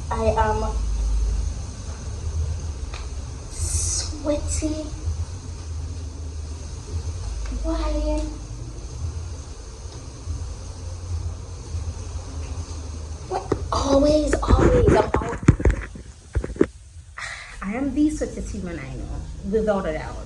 I am sweaty. Why? What? Always, I am the sweatiest human I know, without a doubt.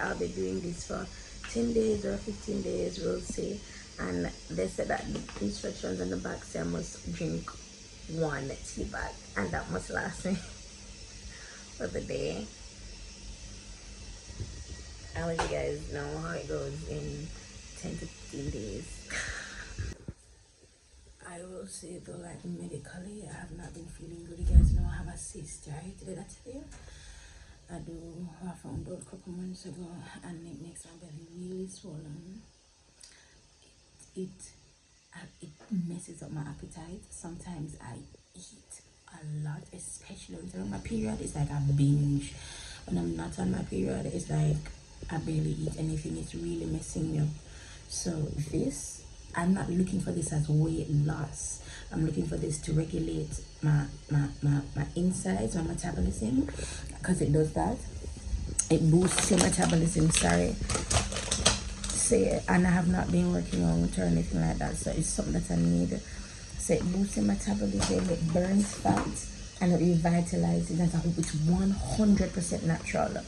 I'll be doing this for 10 days or 15 days, we'll see. And they said that the instructions on the back say I must drink 1 tea bag, and that must last me for the day. I'll let you guys know how it goes in 10 to 15 days. I will say though, like medically, I have not been feeling good. You guys know I have a cyst, right? Did I tell you? I found out a couple months ago, and it makes my belly really swollen. It messes up my appetite. Sometimes I eat a lot, especially during my period. It's like I binge. When I'm not on my period, it's like I barely eat anything. It's really messing me up. So this, I'm not looking for this as weight loss. I'm looking for this to regulate my insides, my metabolism, because it does that. It boosts your metabolism, and I have not been working out or anything like that, so it's something that I need. So it boosts your metabolism, it burns fat, and it revitalizes. And I hope it's 100% natural,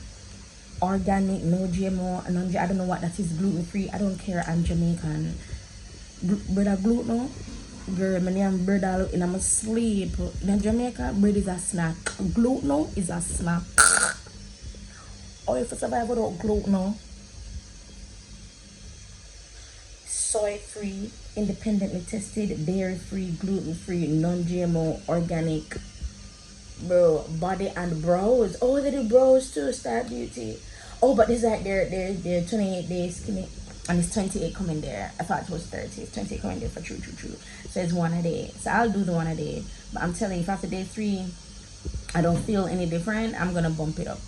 organic, no GMO, and I don't know what that is, gluten-free. I don't care. I'm Jamaican. Bread or gluten? Girl, my name bread all in my sleep. In Jamaica, bread is a snack. Gluten is a snack. Or if you survive without gluten, soy-free, independently tested, dairy-free, gluten-free, non-GMO, organic. Bro, body and brows. Oh, they do brows too, Star Beauty. Oh, but this is like their 28 days skinny. And it's 28 coming there. I thought it was 30. It's 28 coming there for true. So it's 1 a day. So I'll do the 1 a day. But I'm telling you, if after day 3, I don't feel any different, I'm going to bump it up.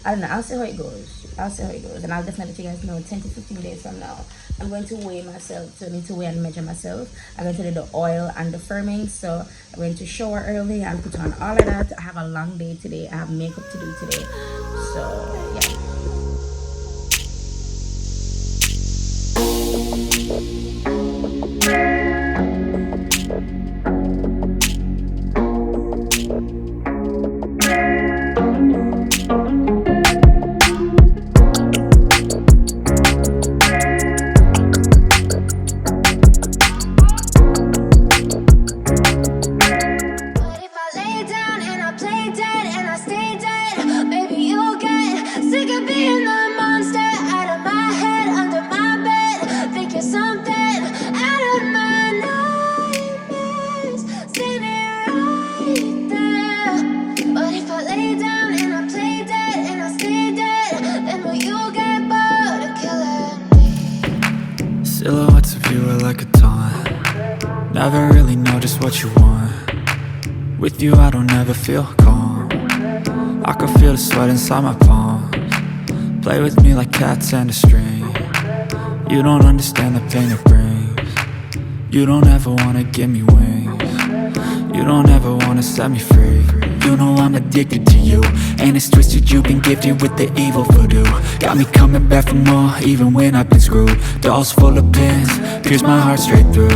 I don't know. I'll see how it goes. And I'll definitely let you guys know 10 to 15 days from now. I'm going to weigh myself. So I need to weigh and measure myself. I'm going to do the oil and the firming. So I'm going to shower early and put on all of that. I have a long day today. I have makeup to do today. So, yeah. Silhouettes of you are like a taunt. Never really know just what you want. With you I don't ever feel calm. I can feel the sweat inside my palms. Play with me like cats and a string. You don't understand the pain it brings. You don't ever wanna give me wings. You don't ever wanna set me free. You know I'm addicted to you, and it's twisted, you've been gifted with the evil voodoo. Got me coming back for more, even when I've been screwed. Dolls full of pins, pierce my heart straight through.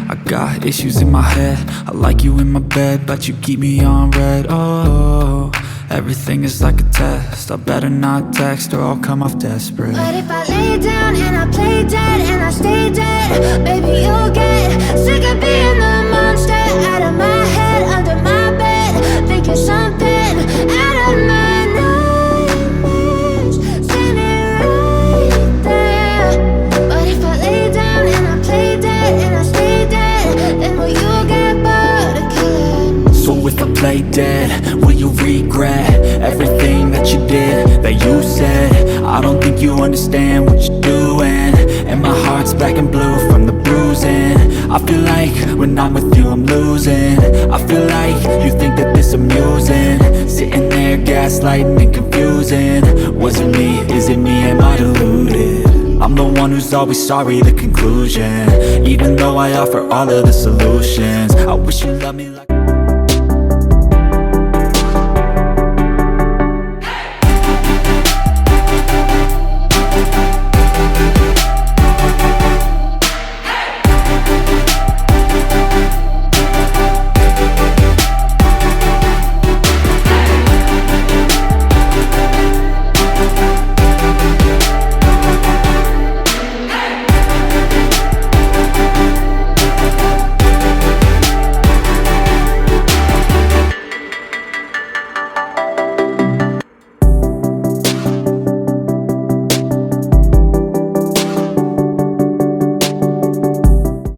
I got issues in my head, I like you in my bed, but you keep me on red. Oh, Everything is like a test. I better not text or I'll come off desperate. But if I lay down and I play dead and I stay dead, baby, you'll get sick of being the monster out of my head, under my bed, thinking something out of my nightmares, standing right there. But if I lay down and I play dead and I stay dead, then will you get bored of killing? So if I play dead, will you regret everything that you did, that you said? I don't think you understand what you're doing, and my heart's black and blue from the bruising. I feel like when I'm with you I'm losing. I feel like you think that this amusing, sitting there gaslighting and confusing. Was it me? Is it me? Am I deluded? I'm the one who's always sorry, the conclusion. Even though I offer all of the solutions, I wish you loved me like